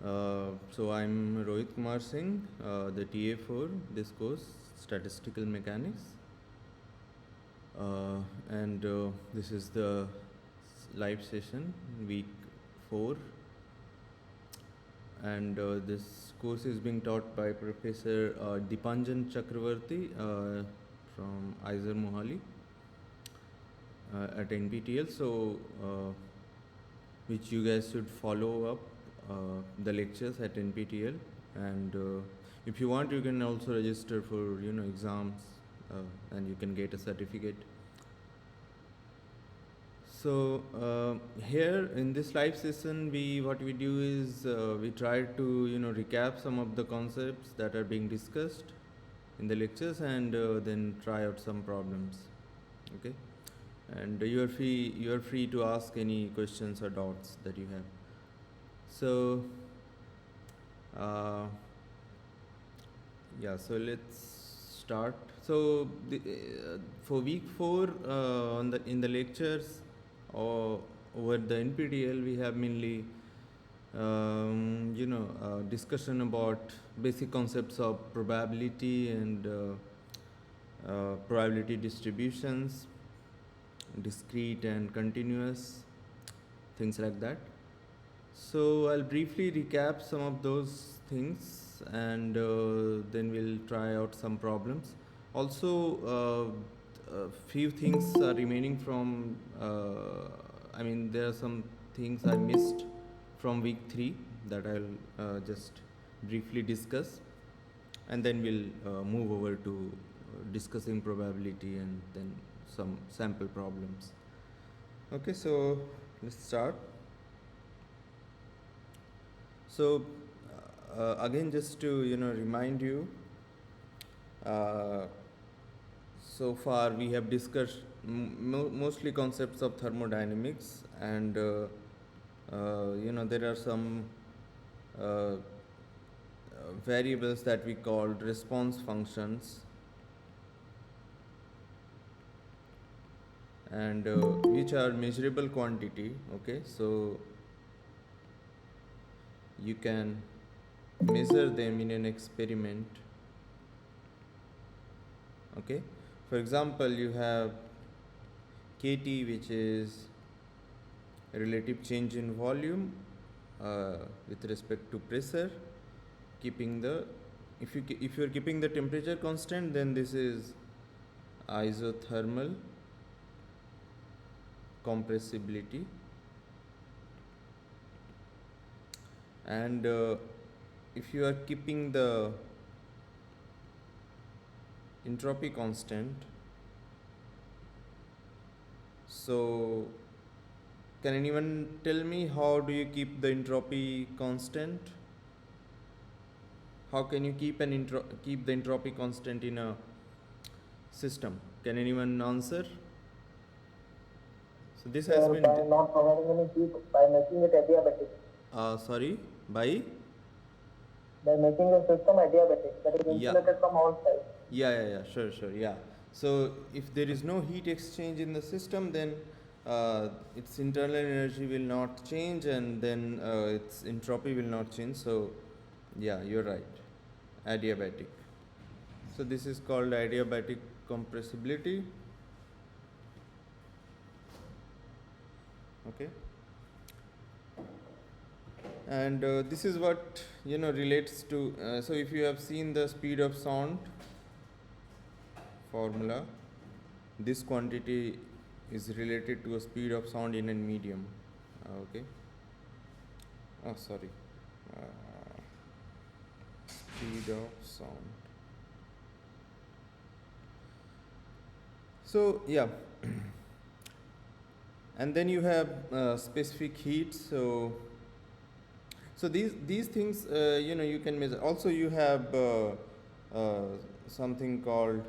So I'm Rohit Kumar Singh, the TA for this course, Statistical Mechanics. And this is the live session, week 4. And this course is being taught by Professor Dipanjan Chakravarti from Aizer Mohali at NPTL. So, which you guys should follow up the lectures at NPTL, and if you want, you can also register for exams, and you can get a certificate. So here in this live session, what we do is we try to recap some of the concepts that are being discussed in the lectures, and then try out some problems. Okay, and you are free to ask any questions or doubts that you have. So uh, yeah, so let's start. So for week 4 on the in the lectures or over the NPTL, we have mainly discussion about basic concepts of probability and probability distributions, discrete and continuous, things like that. So I'll briefly recap some of those things, and then we'll try out some problems. Also, a few things are remaining from. I mean, there are some things I missed from week 3 that I'll just briefly discuss, and then we'll move over to discussing probability and then some sample problems. Okay, so let's start. So again, just to remind you, uh, so far we have discussed mostly concepts of thermodynamics, and there are some variables that we called response functions, and which are measurable quantity. Okay, so you can measure them in an experiment. Okay, for example, you have kT, which is relative change in volume with respect to pressure, keeping the if you are keeping the temperature constant, then this is isothermal compressibility, and if you are keeping the entropy constant, so can anyone tell me how do you keep the entropy constant? How can you keep keep the entropy constant in a system? Can anyone answer? So this has been by not providing any heat, by making it adiabatic. Sorry, by By making the system adiabatic, that is yeah, insulated from all sides. sure, yeah. So if there is no heat exchange in the system, then its internal energy will not change, and then its entropy will not change. So yeah, you're right, adiabatic. So this is called adiabatic compressibility. Okay, and this is what relates to. So if you have seen the speed of sound formula, this quantity is related to a speed of sound in a medium. Okay. Oh, sorry. Speed of sound. So yeah, and then you have specific heat. So these things you can measure. Also, you have something called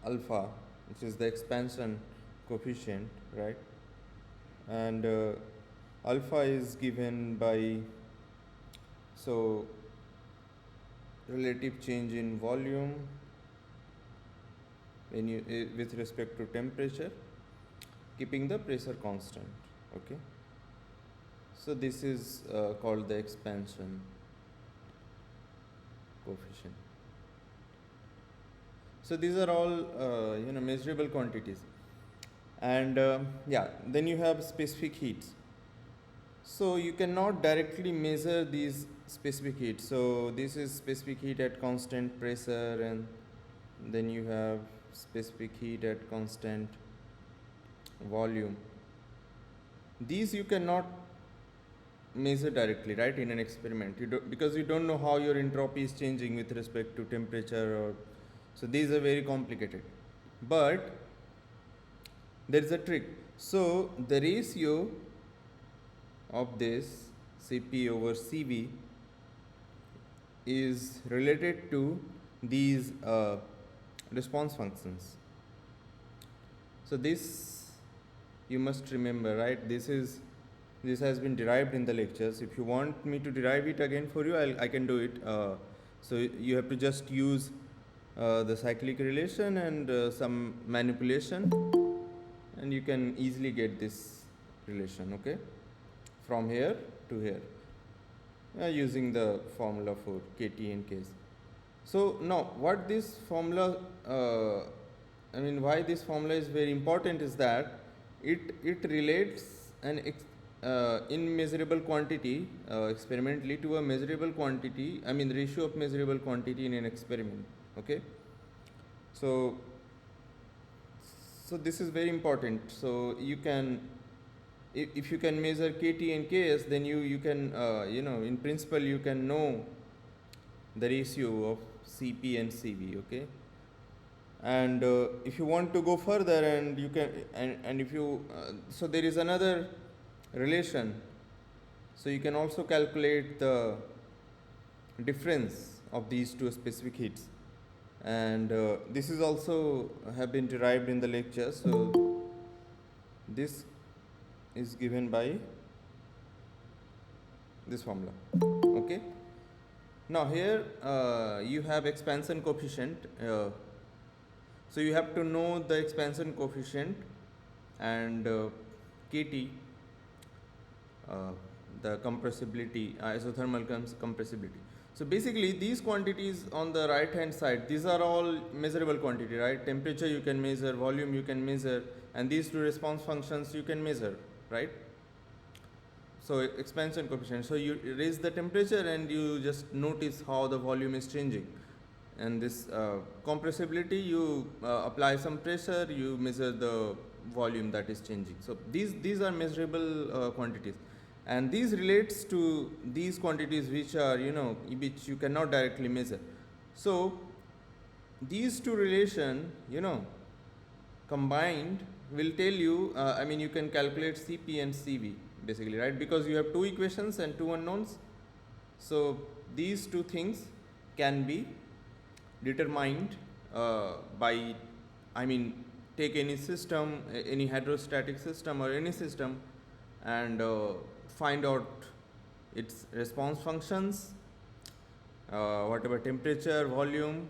alpha, which is the expansion coefficient, right? And alpha is given by relative change in volume when you with respect to temperature, keeping the pressure constant. Okay, So this is called the expansion coefficient. So these are all measurable quantities, and yeah, then you have specific heats. So you cannot directly measure these specific heat. So this is specific heat at constant pressure, and then you have specific heat at constant volume. These you cannot measure directly, right, in an experiment. Because you don't know how your entropy is changing with respect to temperature, or so these are very complicated. But there is a trick. So the ratio of this Cp over Cv is related to these response functions. So this you must remember, right? This has been derived in the lectures. If you want me to derive it again for you, I can do it. So you have to just use the cyclic relation and some manipulation, and you can easily get this relation, okay, from here to here, using the formula for Kt and Ks. So now what this formula, why this formula is very important is that it relates an immeasurable quantity experimentally to a measurable quantity, ratio of measurable quantity in an experiment, okay. So this is very important. So you can, if you can measure Kt and Ks, then you can in principle you can know the ratio of Cp and Cv, okay. And if you want to go further, and you can, and if you so there is another relation. So you can also calculate the difference of these two specific heats, and this is also have been derived in the lecture. So this is given by this formula, okay. Now here you have expansion coefficient. So you have to know the expansion coefficient and Kt, the compressibility, isothermal compressibility. So basically these quantities on the right hand side, these are all measurable quantity, right? Temperature you can measure, volume you can measure, and these two response functions you can measure, right? So expansion coefficient. So you raise the temperature and you just notice how the volume is changing. And this compressibility, you apply some pressure, you measure the volume that is changing. So these are measurable quantities, and these relates to these quantities which are which you cannot directly measure. So these two relation combined will tell you, you can calculate Cp and Cv basically, right? Because you have two equations and two unknowns. So these two things can be determined by, take any system, any hydrostatic system or any system, and find out its response functions, whatever temperature, volume,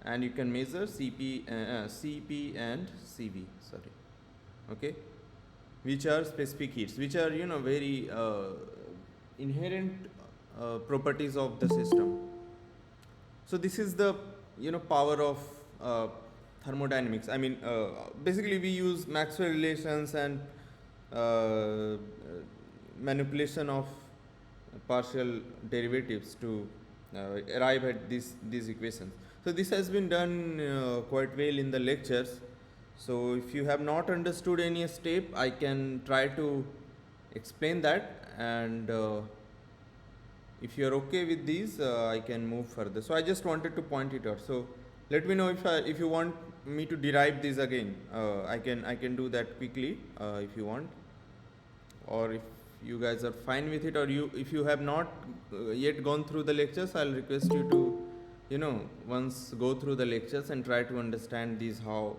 and you can measure Cp and Cv, sorry, okay, which are specific heats, which are very inherent properties of the system. So this is the power of thermodynamics. Basically we use Maxwell relations and manipulation of partial derivatives to arrive at these equations. So this has been done quite well in the lectures. So if you have not understood any step, I can try to explain that, and if you are okay with these, I can move further. So I just wanted to point it out. So let me know if you want me to derive these again. I can do that quickly if you want, or if you guys are fine with it, or if you have not yet gone through the lectures, I'll request you to once go through the lectures and try to understand these, how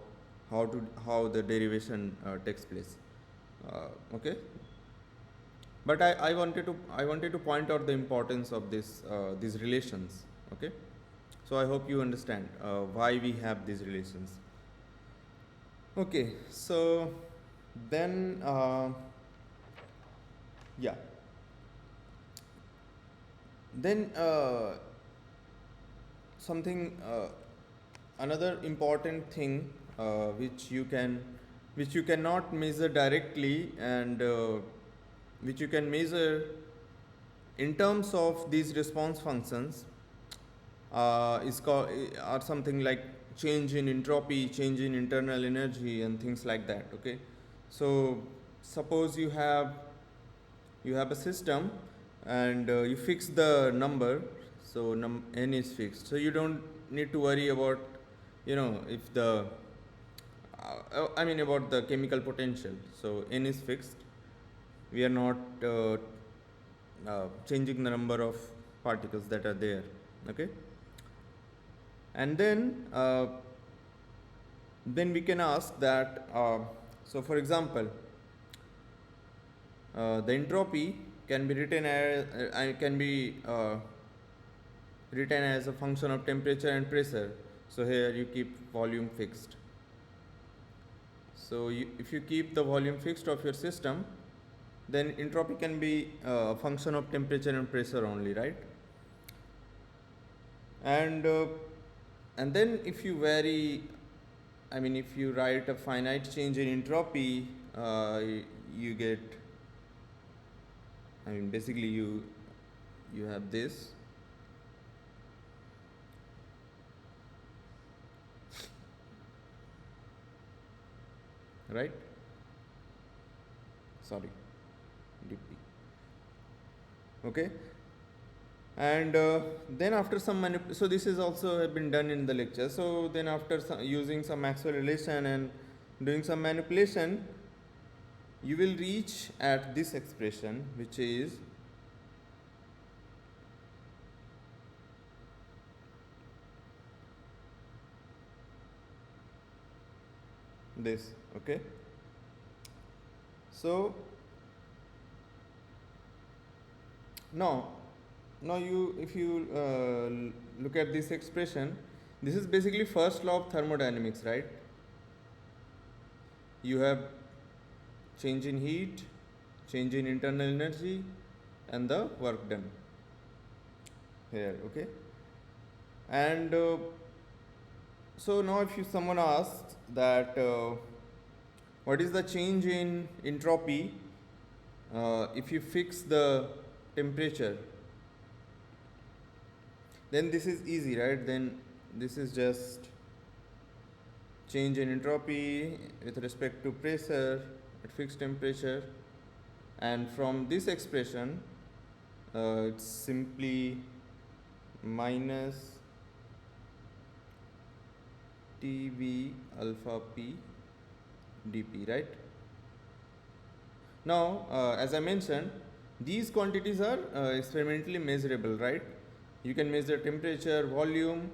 the derivation takes place. Okay. But I wanted to point out the importance of these relations. Okay. So I hope you understand why we have these relations. Okay. So then yeah. Then something another important thing which you cannot measure directly, and which you can measure in terms of these response functions, is called are something like change in entropy, change in internal energy, and things like that. Okay, so suppose you have a system, and you fix the number, so n is fixed, so you don't need to worry about, if the I mean about the chemical potential. So n is fixed, we are not changing the number of particles that are there. Okay, and then we can ask that, so for example, the entropy can be written as written as a function of temperature and pressure. So here you keep volume fixed. So if you keep the volume fixed of your system, then entropy can be a function of temperature and pressure only, right? And then if you vary, if you write a finite change in entropy, you get, basically you have this. Right? Sorry, dp. Okay, and then after some so this is also been done in the lecture. So then after using some Maxwell relation and doing some manipulation, you will reach at this expression, which is this. Okay, so now you, if you look at this expression, this is basically first law of thermodynamics, right? You have change in heat, change in internal energy, and the work done here. Okay, and so now if someone asks that what is the change in entropy if you fix the temperature, then this is easy, right? Then this is just change in entropy with respect to pressure at fixed temperature, and from this expression it's simply minus Tv alpha p dp, right? Now as I mentioned, these quantities are experimentally measurable, right? You can measure temperature, volume,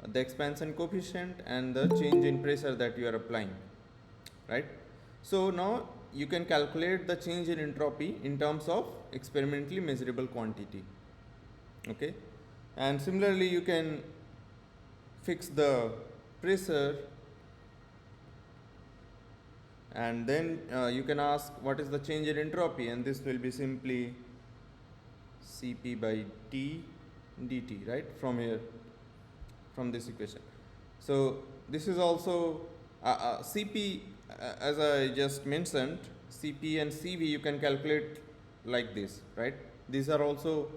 the expansion coefficient, and the change in pressure that you are applying, right? So now you can calculate the change in entropy in terms of experimentally measurable quantity. Okay, and similarly you can fix the pressure, and then you can ask what is the change in entropy, and this will be simply Cp by T dt, right? From here, from this equation. So this is also Cp, as I just mentioned, Cp and Cv you can calculate like this, right? These are also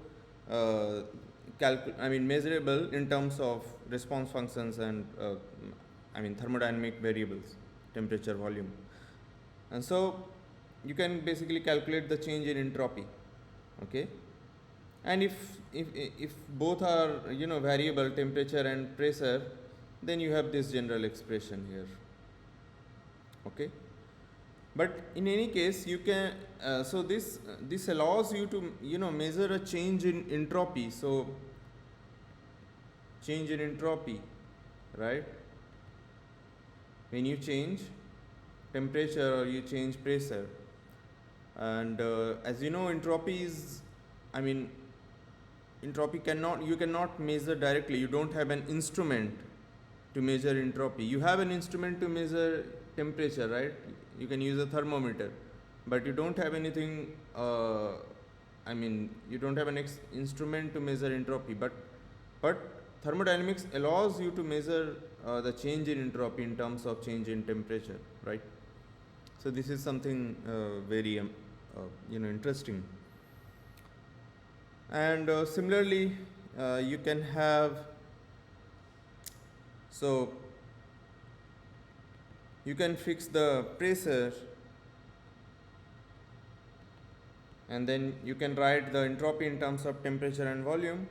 measurable in terms of response functions and thermodynamic variables, temperature, volume, and so you can basically calculate the change in entropy. Okay, and if both are variable, temperature and pressure, then you have this general expression here. Okay, but in any case you can so this allows you to measure a change in entropy. So change in entropy, right, when you change temperature or you change pressure, and as you know, entropy is, entropy you cannot measure directly. You don't have an instrument to measure entropy. You have an instrument to measure temperature, right? You can use a thermometer, but you don't have anything I mean, you don't have an instrument to measure entropy, but thermodynamics allows you to measure the change in entropy in terms of change in temperature, right? So this is something very interesting. And similarly, you can have, so you can fix the pressure, and then you can write the entropy in terms of temperature and volume,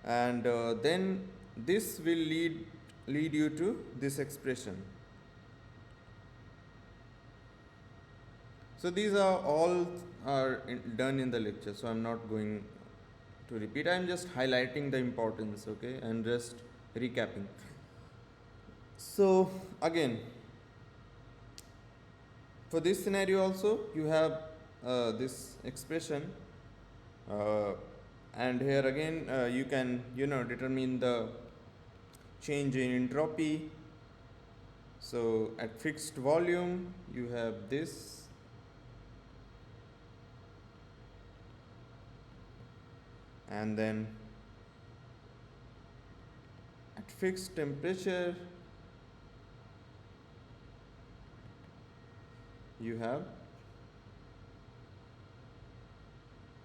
and then this will lead you to this expression. So these are all done in the lecture, so I'm not going to repeat. I'm just highlighting the importance, okay, and just recapping. So again, for this scenario also you have this expression, uh, and here again you can determine the change in entropy. So at fixed volume you have this, and then at fixed temperature you have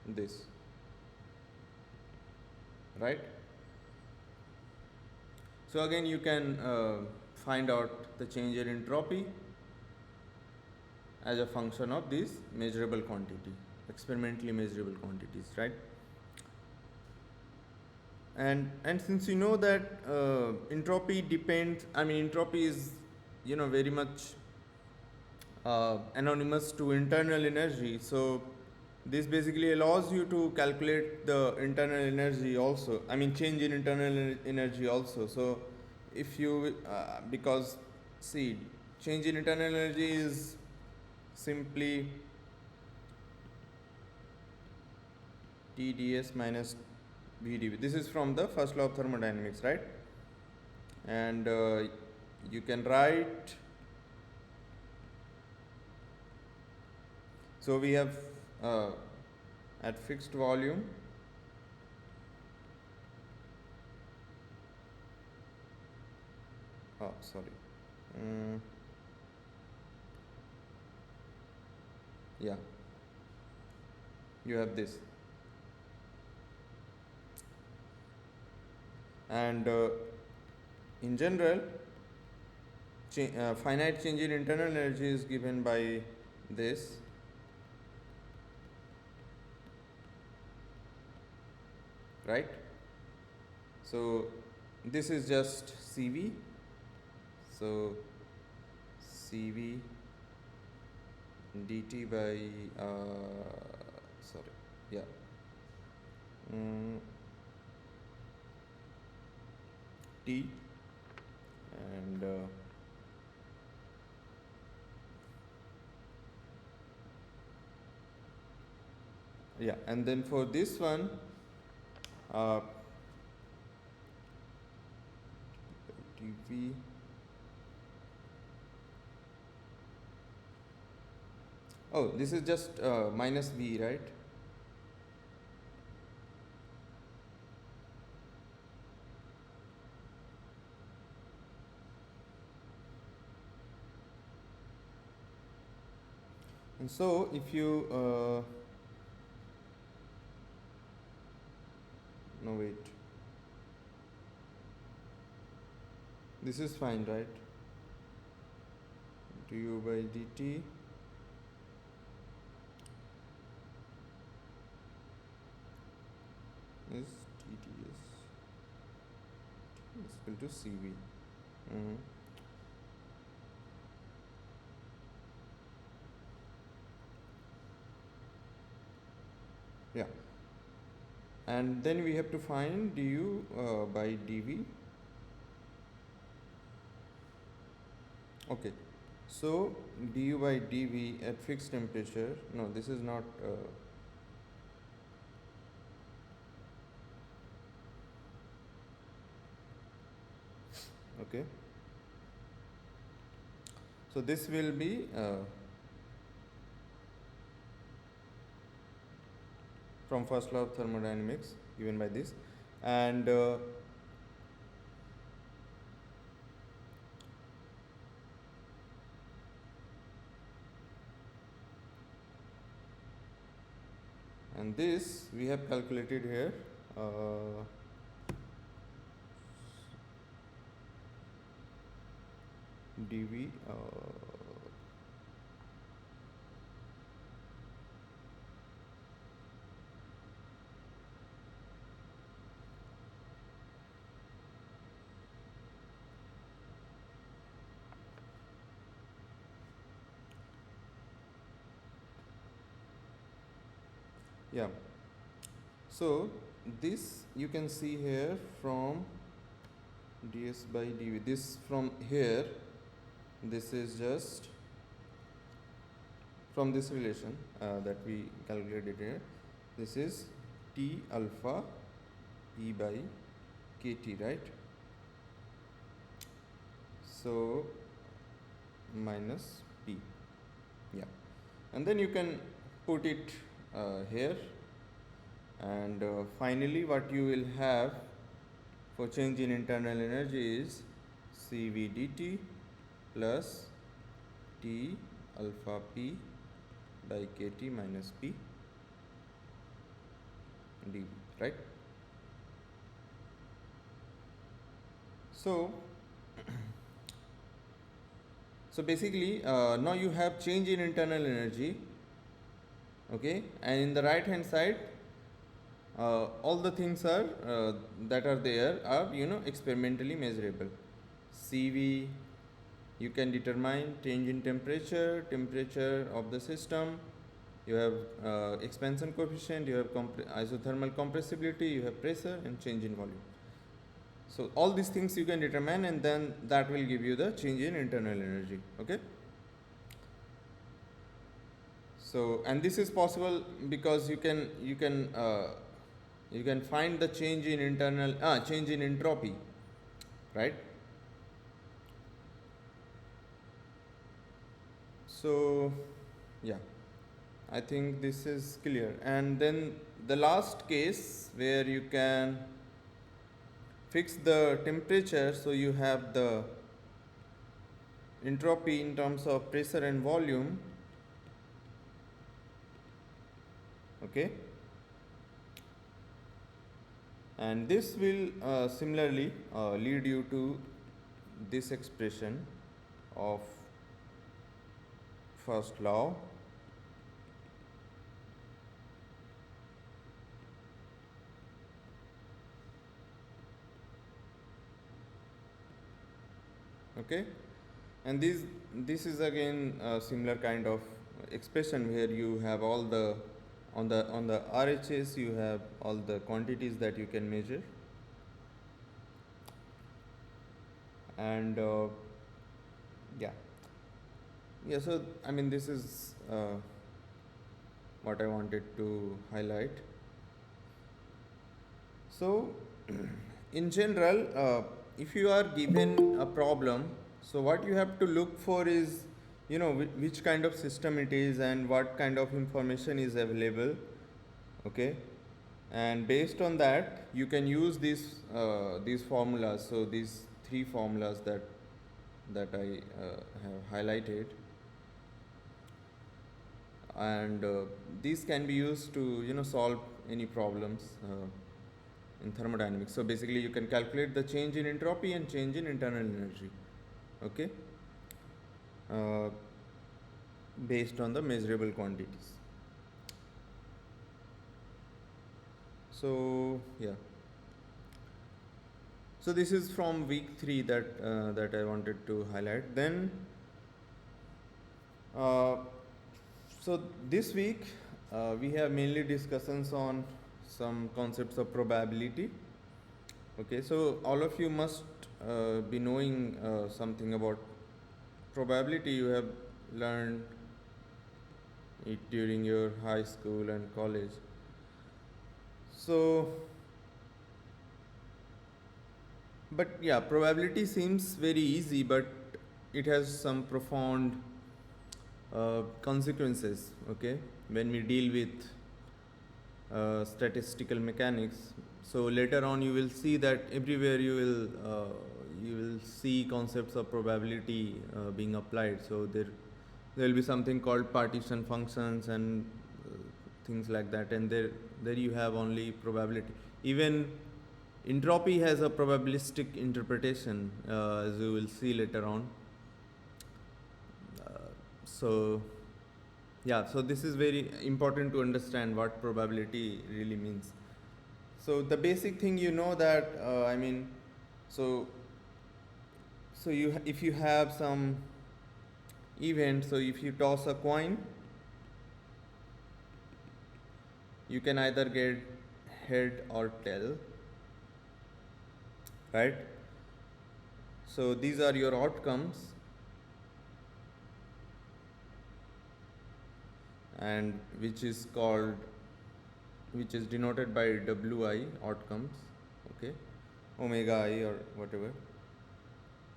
this, right? So again you can find out the change in entropy as a function of these measurable quantity, experimentally measurable quantities, right? And since you know that entropy depends, I mean entropy is very much anonymous to internal energy, so this basically allows you to calculate the internal energy also, I mean change in internal energy also. So if you because see, change in internal energy is simply TdS minus VdV. This is from the first law of thermodynamics, right? And you can write, so we have uh, at fixed volume sorry, mm, yeah, you have this, and in general finite change in internal energy is given by this, right? So this is just CV, so CV dt by sorry, yeah, mm, T, and yeah, and then for this one uh, dv, oh this is just minus v, right? And so if you no wait, this is fine, right? Du by dt is TdS is equal to CV. Mm-hmm. Yeah, and then we have to find du by dv. Okay, so du by dv at fixed temperature, no this is not okay, so this will be from first law of thermodynamics given by this. And this we have calculated here. dV yeah. So this you can see here from ds by dv. This from here, this is just from this relation that we calculated here. This is T alpha E by kt, right? So minus P, yeah. And then you can put it here, and finally what you will have for change in internal energy is Cv dt plus T alpha P by kt minus P dV, right? So basically now you have change in internal energy, okay, and in the right hand side all the things are that are there are experimentally measurable. Cv, you can determine change in temperature of the system. You have expansion coefficient, you have isothermal compressibility, you have pressure and change in volume. So all these things you can determine, and then that will give you the change in internal energy, okay. So, and this is possible because you can find the change in internal change in entropy, right? So yeah, I think this is clear. And then the last case where you can fix the temperature, so you have the entropy in terms of pressure and volume, okay, and this will similarly lead you to this expression of first law, okay. And this is again a similar kind of expression where you have all the on the RHS you have all the quantities that you can measure, and yeah, so I mean this is what I wanted to highlight. So in general, if you are given a problem, so what you have to look for is which kind of system it is and what kind of information is available, okay, and based on that you can use these formulas. So these three formulas that I have highlighted, and these can be used to solve any problems in thermodynamics. So basically you can calculate the change in entropy and change in internal energy, okay, uh, based on the measurable quantities. So yeah, so this is from week 3 that I wanted to highlight. Then so this week we have mainly discussions on some concepts of probability, okay. So all of you must be knowing something about probability. You have learned it during your high school and college. So but yeah, probability seems very easy, but it has some profound consequences, okay, when we deal with statistical mechanics. So later on, you will see that everywhere you will see concepts of probability being applied. So there will be something called partition functions and things like that, and there you have only probability. Even entropy has a probabilistic interpretation, as you will see later on. So yeah, so this is very important to understand what probability really means. So the basic thing, you know, that so if you have some event, so if you toss a coin, you can either get head or tail, right? So these are your outcomes, and which is denoted by wi, outcomes, okay, omega I or whatever.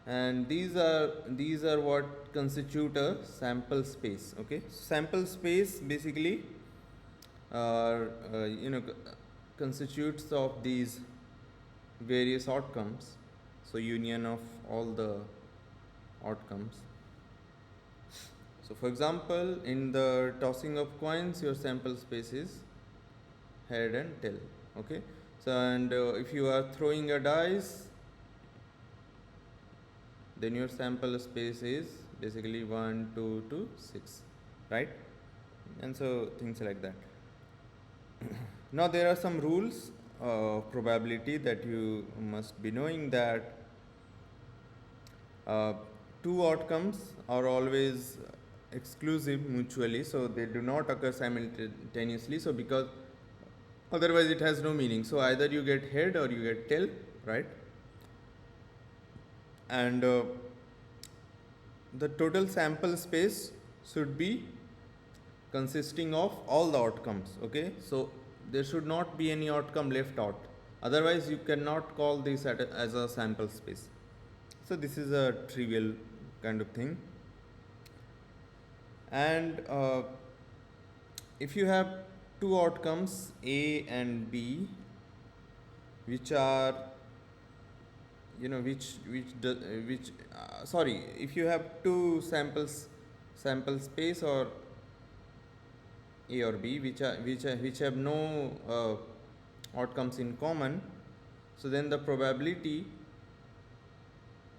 And these are what constitute a sample space. Okay, sample space basically are constitutes of these various outcomes, so union of all the outcomes. So for example, in the tossing of coins, your sample space is head and tail. Okay, so and if you are throwing a dice, then your sample space is basically 1 2 to 6, right? And so things like that. Now there are some rules of probability that you must be knowing, that uh, two outcomes are always exclusive mutually, so they do not occur simultaneously, so because otherwise it has no meaning. So either you get head or you get tail, right? And the total sample space should be consisting of all the outcomes. Okay, so there should not be any outcome left out, otherwise you cannot call this as a sample space. So this is a trivial kind of thing. And if you have two outcomes A and B, which are which sorry, if you have two sample space, or A or B, which have no outcomes in common, so then the probability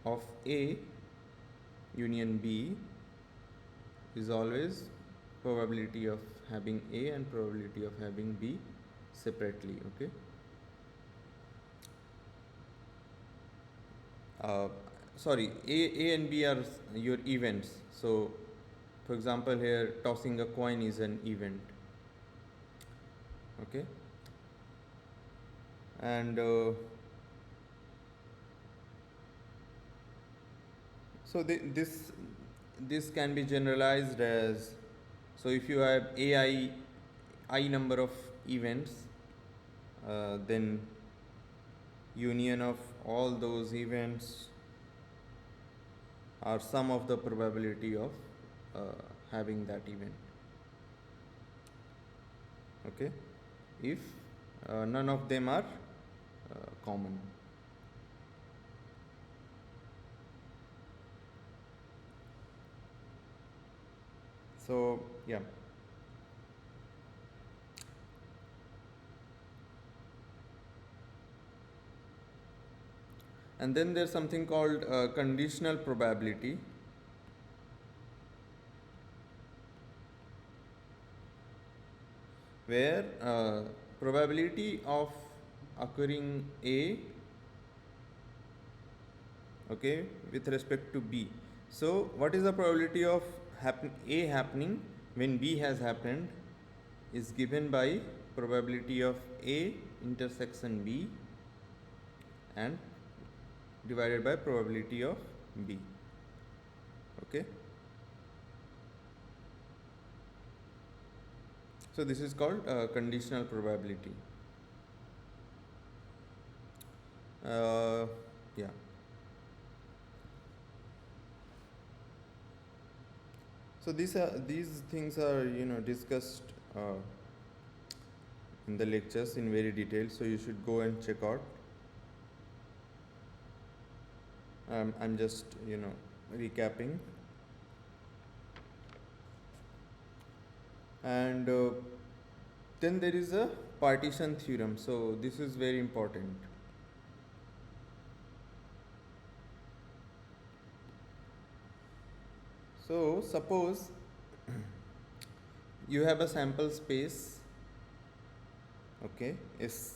of A union B is always probability of having A and probability of having B separately. Okay, sorry, A and B are your events. So for example, here tossing a coin is an event. Okay, and so this can be generalized as, so if you have I number of events, then union of all those events are sum of the probability of having that event. Okay, if none of them are common. So yeah, and then there's something called conditional probability, where probability of occurring A, okay, with respect to B. So what is the probability of A happening when B has happened is given by probability of A intersection B and divided by probability of B. Okay, so this is called conditional probability. Yeah, so these things are discussed in the lectures in very detail, so you should go and check out. I'm just recapping. And then there is a partition theorem, so this is very important. So suppose you have a sample space, okay, S,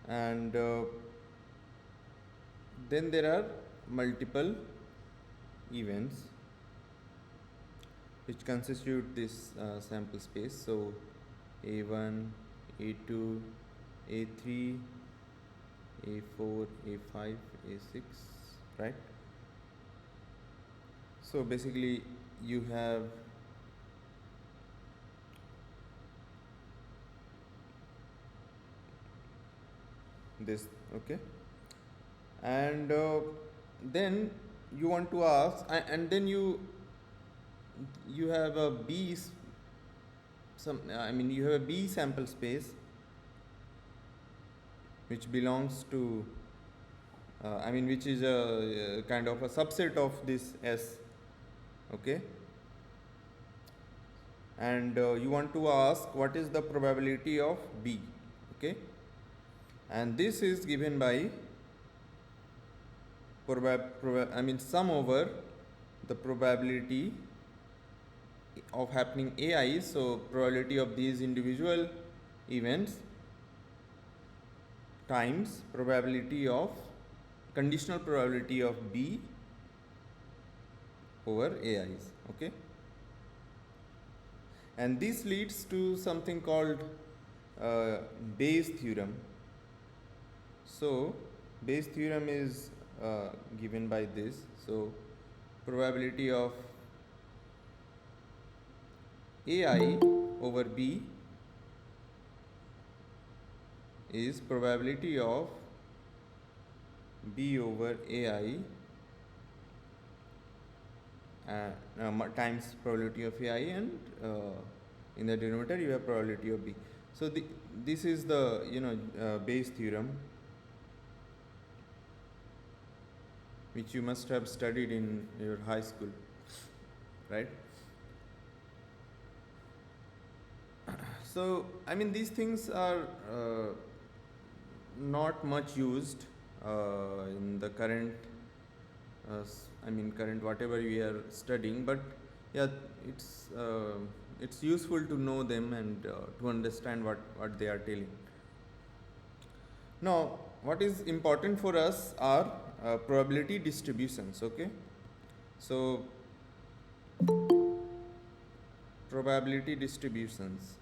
and then there are multiple events which constitute this sample space. So A1, A2, A3, A4, A5, A6, right? So basically you have this, okay, and then you want to ask, and then you have a B, you have a B sample space which belongs to which is a kind of a subset of this S, okay, and you want to ask what is the probability of B, okay, and this is given by sum over the probability of happening AI, so probability of these individual events times probability of conditional probability of B over AIs, okay, and this leads to something called Bayes theorem. So Bayes theorem is given by this. So probability of AI over B is probability of B over AI times probability of AI, and in the denominator you have probability of B. So this is the Bayes theorem, which you must have studied in your high school, right? So these things are not much used in the current current whatever we are studying, but yeah, it's useful to know them and to understand what they are telling. Now what is important for us are probability distributions, okay, so probability distributions.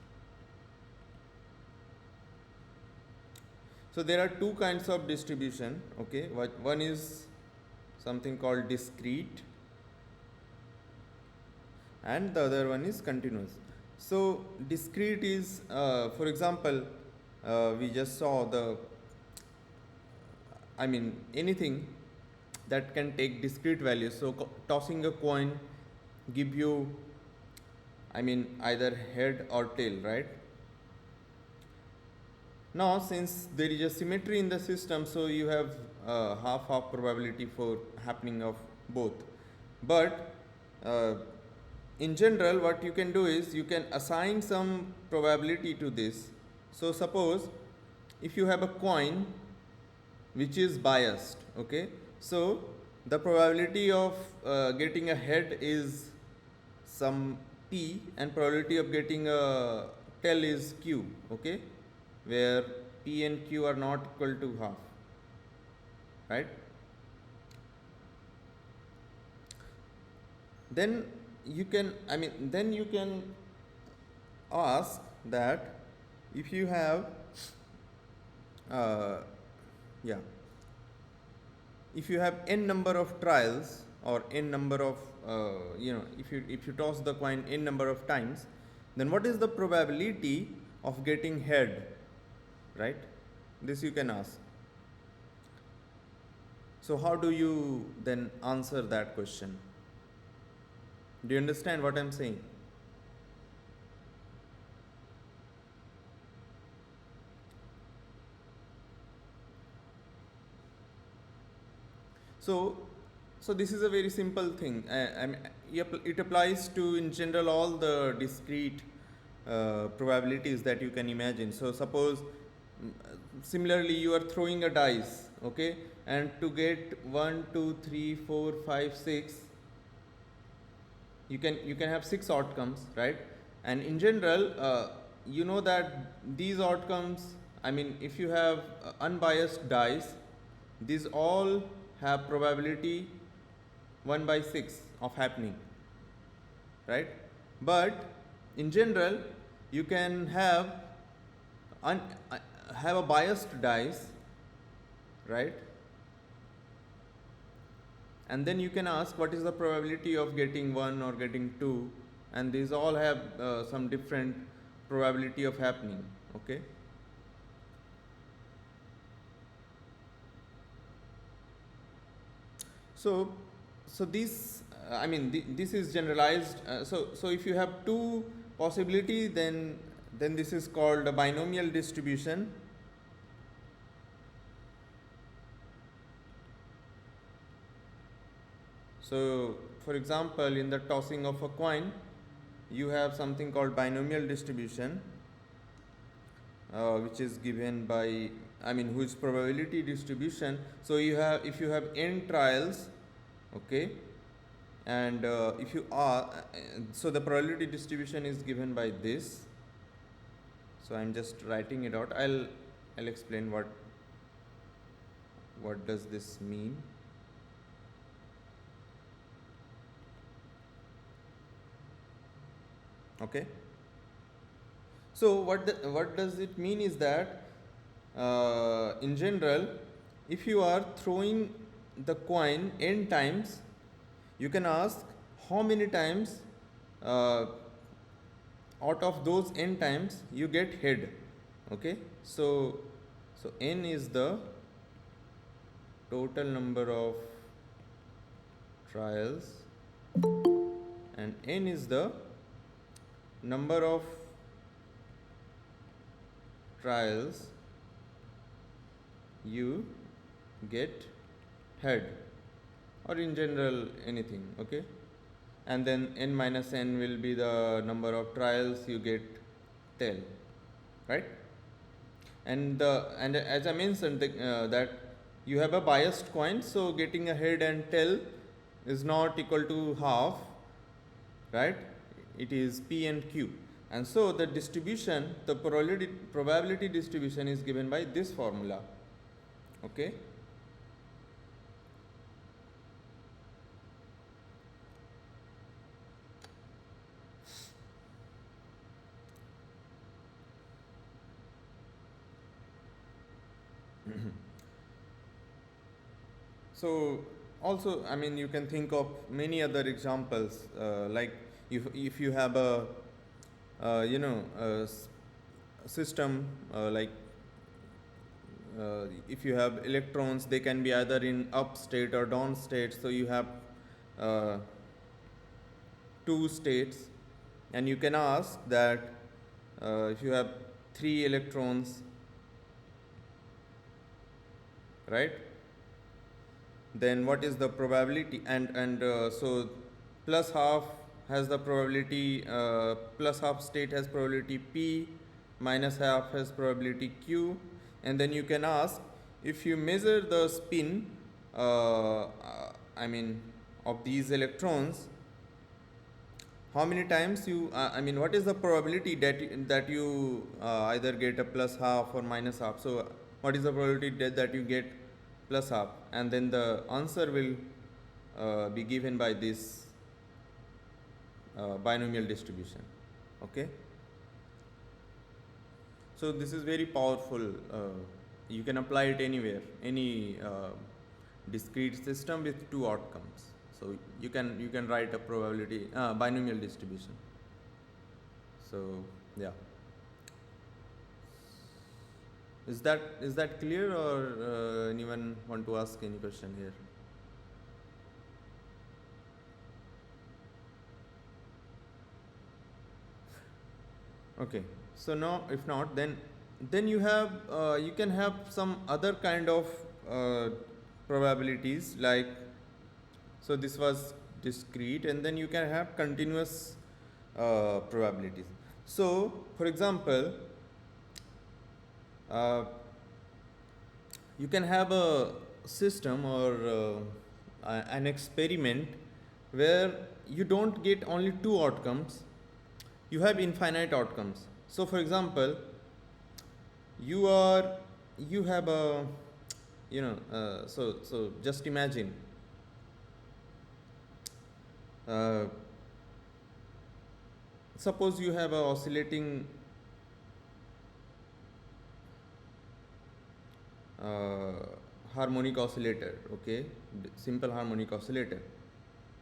So there are two kinds of distribution, okay. One is something called discrete and the other one is continuous. So discrete is for example we just saw the anything that can take discrete values. So tossing a coin give you either head or tail, right? Now since there is a symmetry in the system, so you have half probability for happening of both, but in general what you can do is you can assign some probability to this. So suppose if you have a coin which is biased, okay, so the probability of getting a head is some P and probability of getting a tail is Q, okay, where P and Q are not equal to half, right? Then you can ask that if you have uh, yeah if you have n number of trials or n number of if you toss the coin n number of times, then what is the probability of getting head, right? This you can ask. So how do you then answer that question? Do you understand what I'm saying? So, so this is a very simple thing. It applies to in general all the discrete probabilities that you can imagine. So suppose similarly you are throwing a dice, okay, and to get 1, 2, 3, 4, 5, 6, you can have 6 outcomes, right? And in general, you know that these outcomes, I mean, if you have unbiased dice, these all have probability 1 by 6 of happening, right? But in general, you can un- uh, have a biased dice, right? And then you can ask what is the probability of getting 1 or getting 2, and these all have some different probability of happening, okay? So, so this, I mean, this is generalized. So if you have two possibility, then this is called a binomial distribution. So, for example, in the tossing of a coin, you have something called binomial distribution, which is given by, I mean, whose probability distribution. So you have, if you have n trials, okay, and if you are, so the probability distribution is given by this. So I'm just writing it out. I'll explain what does this mean. Okay. So what does it mean is that in general, if you are throwing the coin n times, you can ask how many times uh, out of those n times you get head. Okay. So n is the total number of trials and n is the number of trials you get head, or in general anything, okay? And then n minus n will be the number of trials you get tail, right? And as I mentioned that you have a biased coin, so getting a head and tail is not equal to half, right? It is p and q, and so the distribution, the probability distribution is given by this formula, okay? So also, I mean, you can think of many other examples, like if you have a system, like if you have electrons, they can be either in up state or down state. So you have uh, two states, and you can ask that if you have three electrons, right? Then what is the probability? And so plus half has the probability, plus half state has probability p, minus half has probability q, and then you can ask, if you measure the spin, I mean, of these electrons, how many times you, I mean, what is the probability that you either get a plus half or minus half? So what is the probability that you get plus half? And then the answer will be given by this binomial distribution, okay? So this is very powerful. You can apply it anywhere, any discrete system with two outcomes. So you can write a probability binomial distribution. So yeah, is that clear, or anyone want to ask any question here? Okay. So now, if not, then you can have some other kind of probabilities, like, so this was discrete, and then you can have continuous probabilities. So for example, uh, you can have a system or an experiment where you don't get only two outcomes, you have infinite outcomes. So for example, you are you have a, so just imagine, uh, suppose you have a oscillating uh, harmonic oscillator, okay, simple harmonic oscillator,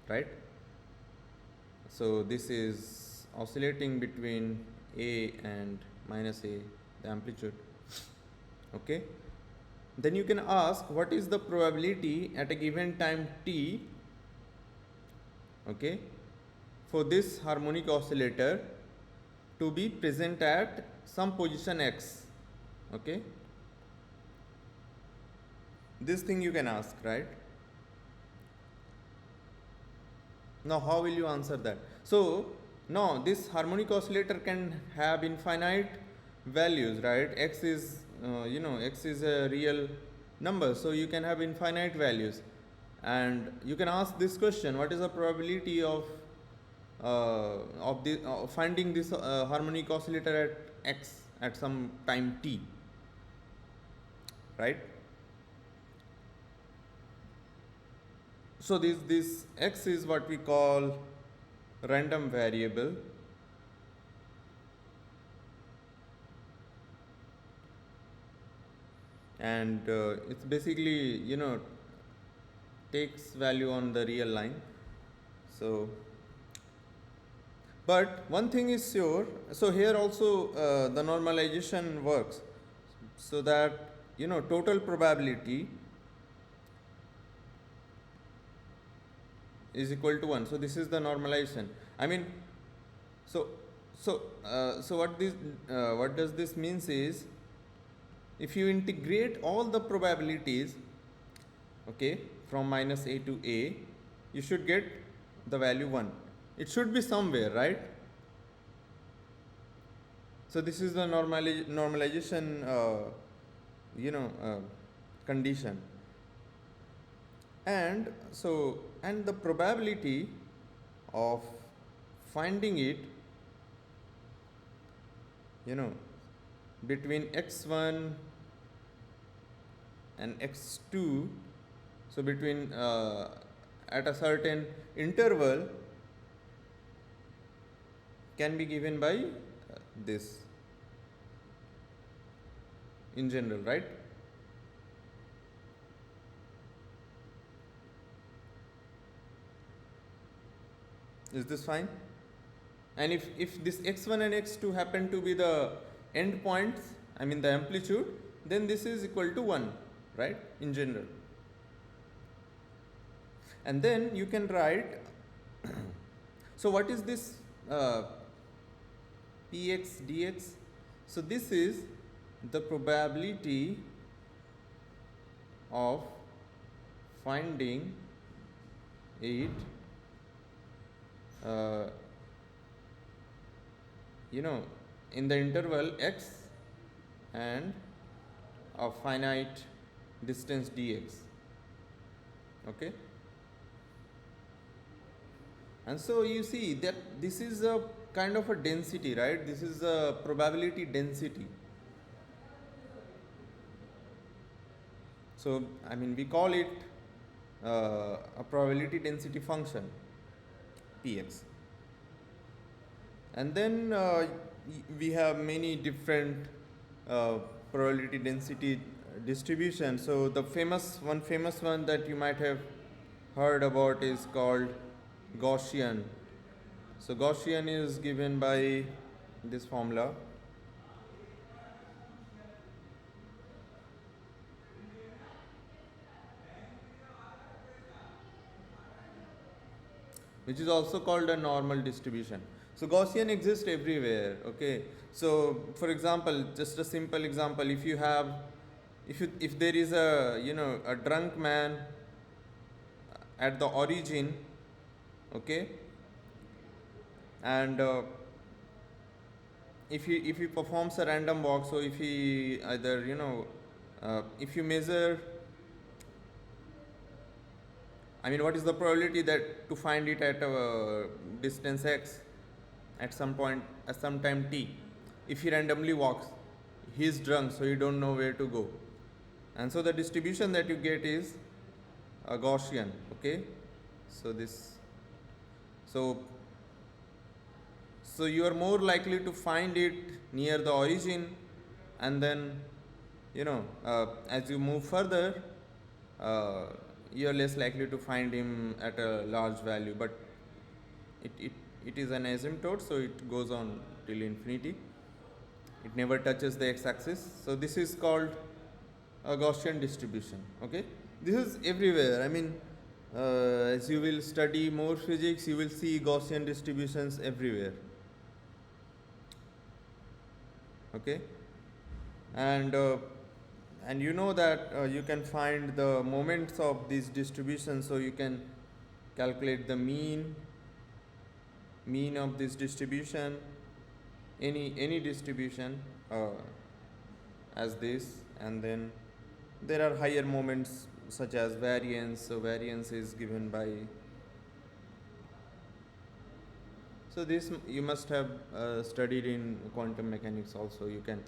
right? So this is oscillating between a and minus a, the amplitude, okay. Then you can ask what is the probability at a given time t, okay, for this harmonic oscillator to be present at some position x, okay. This thing you can ask, right? Now how will you answer that? So now this harmonic oscillator can have infinite values, right? X is x is a real number, so you can have infinite values, and you can ask this question: what is the probability of finding this harmonic oscillator at x at some time t, right? So this x is what we call random variable, and it's basically takes value on the real line. So but one thing is sure, so here also the normalization works, so that total probability is equal to 1. So this is the normalization. I mean, so so what does this means is, if you integrate all the probabilities, okay, from minus a to a, you should get the value 1. It should be somewhere, right? So this is the normalization you know uh, condition. And so, and the probability of finding it, between x1 and x2, so between at a certain interval, can be given by this in general, right? Is this fine? And if this x1 and x2 happen to be the end points, I mean the amplitude, then this is equal to 1, right, in general. And then you can write so what is this px dx? So this is the probability of finding it uh, in the interval x and a finite distance dx, okay. And so you see that this is a kind of a density, right? This is a probability density. So I mean, we call it a probability density function, px. And then we have many different probability density distribution. So the famous one that you might have heard about is called Gaussian. So Gaussian is given by this formula, which is also called a normal distribution. So Gaussian exists everywhere, okay. So for example, just a simple example, if you have if there is a a drunk man at the origin, okay, and if he performs a random walk, so if he either if you measure, I mean, what is the probability that to find it at a distance x at some point at some time t? If he randomly walks, he is drunk, so he don't know where to go, and so the distribution that you get is a Gaussian. Okay, so this so so you are more likely to find it near the origin, and then as you move further, uh, you are less likely to find him at a large value, but it, it, it is an asymptote, so it goes on till infinity. It never touches the x-axis, so this is called a Gaussian distribution. Okay, this is everywhere. I mean, as you will study more physics, you will see Gaussian distributions everywhere. Okay, and you know that you can find the moments of these distributions, so you can calculate the mean of this distribution, any distribution, as this, and then there are higher moments such as variance. So variance is given by, so this you must have studied in quantum mechanics also. You can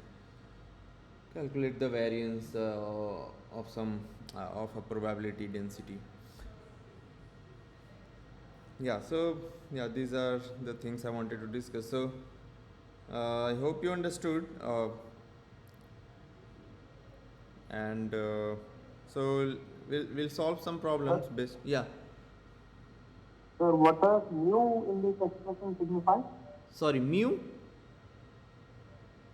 calculate the variance of some of a probability density. Yeah, so yeah, these are the things I wanted to discuss. So I hope you understood, and so we'll solve some problems based. Yeah, So what does mu in this expression signify? sorry, mu.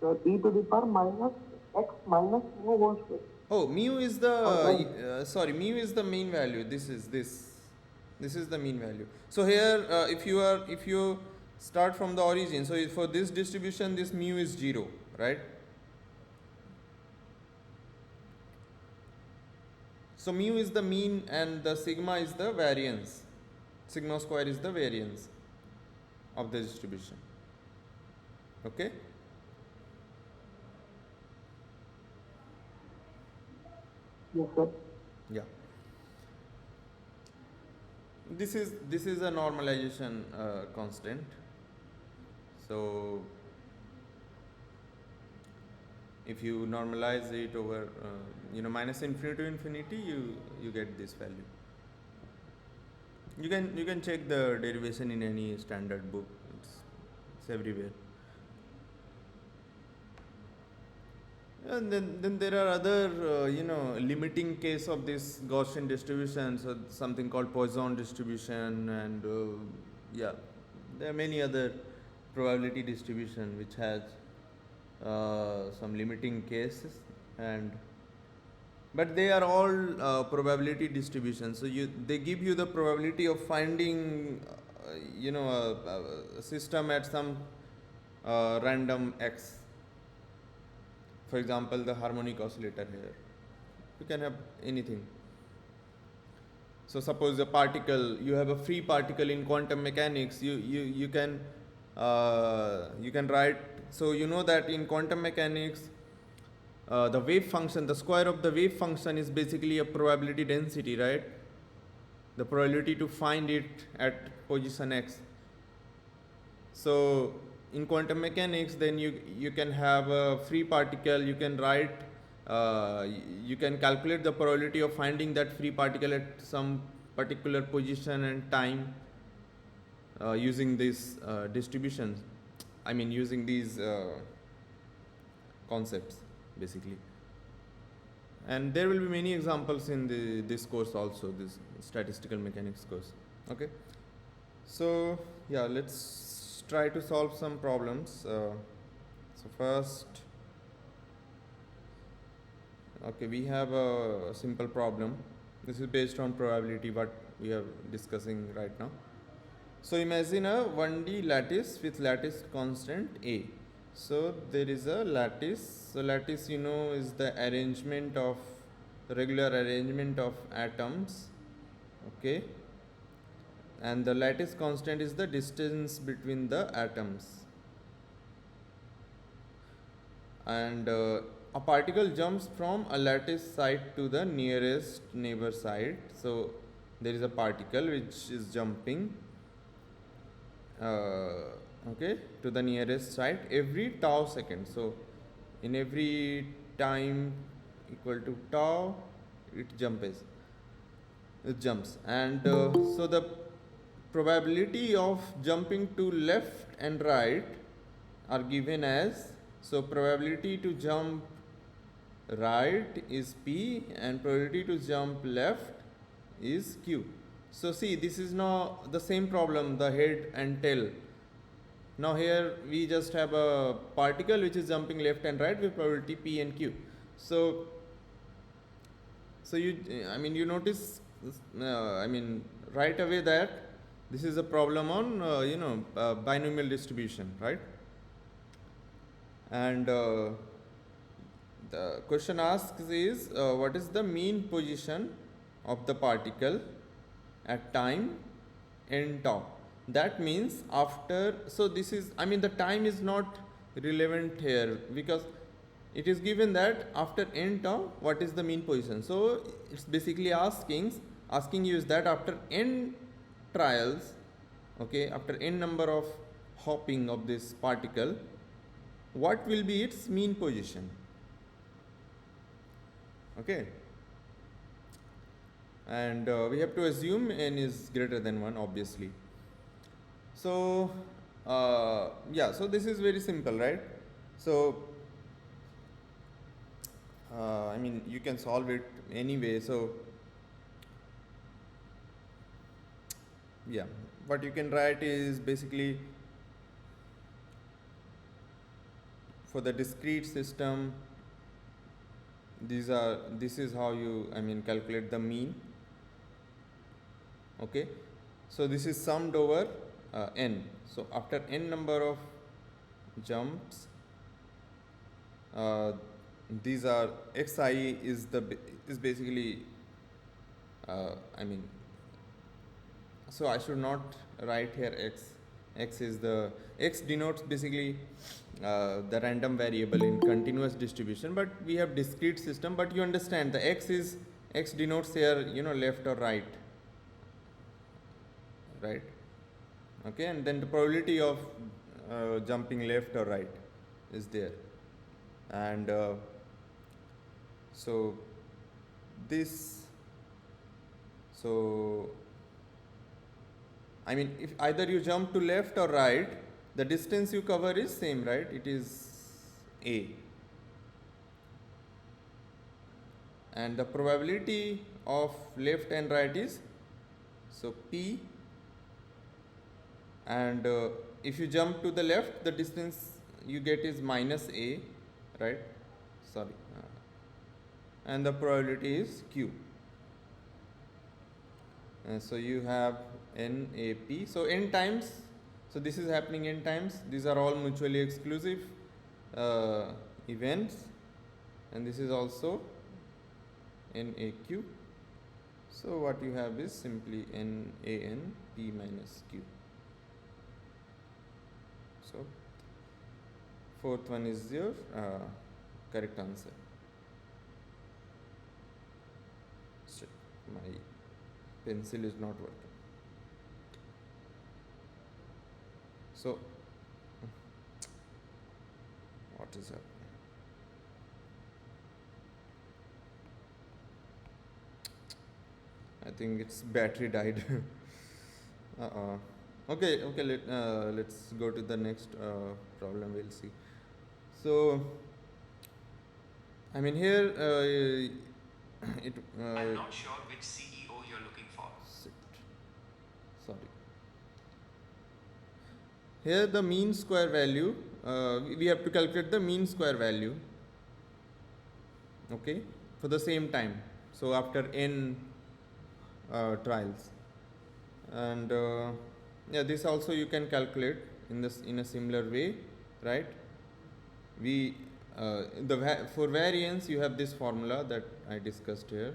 So e to the power minus x minus mu whole square. Oh, mu is the Or n. sorry, mu is the mean value. This is the mean value. So here, if you start from the origin, so for this distribution, this mu is 0, right? So mu is the mean and the sigma is the variance. Sigma square is the variance of the distribution. Okay? Yes, sir. Yeah. This is a normalization constant. So if you normalize it over minus infinity to infinity, you get this value. You can check the derivation in any standard book. It's everywhere. And then there are other limiting case of this Gaussian distribution, so something called Poisson distribution, and yeah, there are many other probability distribution which has some limiting cases, and but they are all probability distributions. So they give you the probability of finding a system at some random x. For example, the harmonic oscillator here. You can have anything. So suppose a particle, you have a free particle in quantum mechanics. You can write. So you know that in quantum mechanics, the wave function, the square of the wave function is basically a probability density, right? The probability to find it at position x. So in quantum mechanics, then you can have a free particle. You can write, you can calculate the probability of finding that free particle at some particular position and time using these distributions. I mean, using these concepts basically. And there will be many examples in this course also, this statistical mechanics course. Okay. So yeah, let's try to solve some problems. So first, okay, we have a simple problem. This is based on probability, what we are discussing right now. So imagine a 1D lattice with lattice constant A. So there is a lattice. So lattice, is the arrangement of regular arrangement of atoms. Okay, and the lattice constant is the distance between the atoms. And a particle jumps from a lattice site to the nearest neighbor site. So there is a particle which is jumping, okay, to the nearest site every tau second. So in every time equal to tau, it jumps, and so the probability of jumping to left and right are given as, so probability to jump right is P and probability to jump left is Q. So see, this is now the same problem, the head and tail. Now here we just have a particle which is jumping left and right with probability P and Q. So you notice, right away that this is a problem on binomial distribution, right? And the question asks is, what is the mean position of the particle at time n tau? That means after, so this is, the time is not relevant here, because it is given that after n tau what is the mean position. So it's basically asking you is that after n trials, okay, after n number of hopping of this particle, what will be its mean position? Okay, and we have to assume n is greater than 1, obviously. So so this is very simple, right? So you can solve it anyway. So yeah, what you can write is basically, for the discrete system, this is how you calculate the mean. Okay, so this is summed over n. So after n number of jumps, these are xi is basically so I should not write here x. X denotes basically the random variable in continuous distribution, but we have discrete system. But you understand the x denotes here left or right, okay, and then the probability of jumping left or right is there. And so this so if either you jump to left or right, the distance you cover is same, right? It is a, and the probability of left and right is so p, and if you jump to the left, the distance you get is minus a, right? Sorry, and the probability is q. So you have NAP. So n times. So this is happening n times. These are all mutually exclusive events, and this is also NAQ. So what you have is simply NAN P minus Q. So fourth one is your correct answer. Shit, my pencil is not working. So what is happening? I think its battery died. Okay, let's go to the next problem. We'll see. So here it. I'm not sure which CEO you're looking for. Sorry. Here the mean square value, we have to calculate the mean square value, okay, for the same time. So after n trials, and this also you can calculate in a similar way, right? we for variance you have this formula that I discussed here,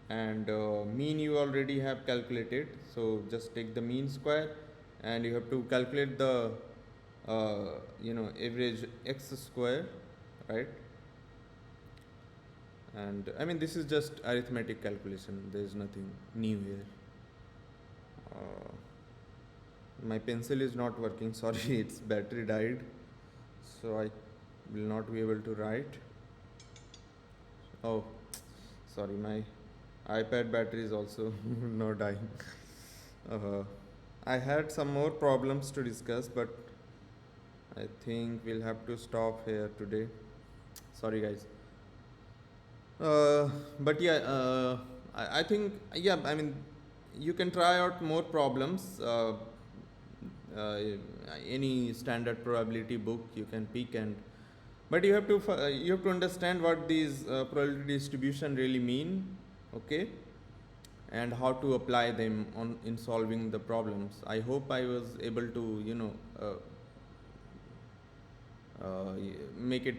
and mean you already have calculated, so just take the mean square and you have to calculate the average x square, right? And I mean, this is just arithmetic calculation, there is nothing new here. My pencil is not working, sorry, its battery died, so I will not be able to write. Oh, sorry, my iPad battery is also not dying. uh, I had some more problems to discuss, but I think we'll have to stop here today. Sorry, guys. But yeah, I think, yeah, I mean, you can try out more problems. Uh, any standard probability book you can pick, and but you have to understand what these probability distribution really mean, okay, and how to apply them on in solving the problems. I hope I was able to make it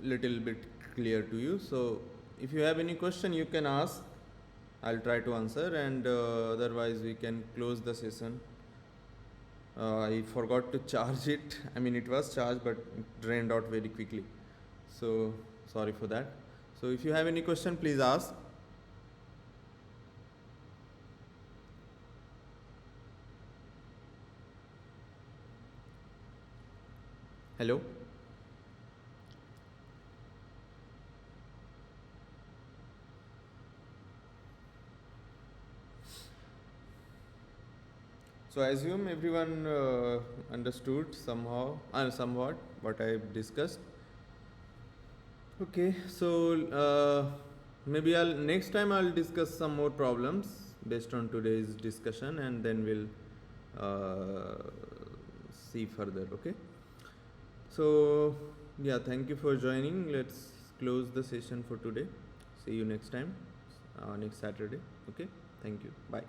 little bit clear to you. So if you have any question, you can ask, I'll try to answer, and otherwise we can close the session. I forgot to charge it. I mean, it was charged, but it drained out very quickly. So sorry for that. So if you have any question, please ask. Hello. So I assume everyone understood somehow, somewhat what I discussed. Okay, so maybe I'll next time I'll discuss some more problems based on today's discussion, and then we'll see further. Okay. So yeah, thank you for joining. Let's close the session for today. See you next time, next Saturday. Okay. Thank you. Bye.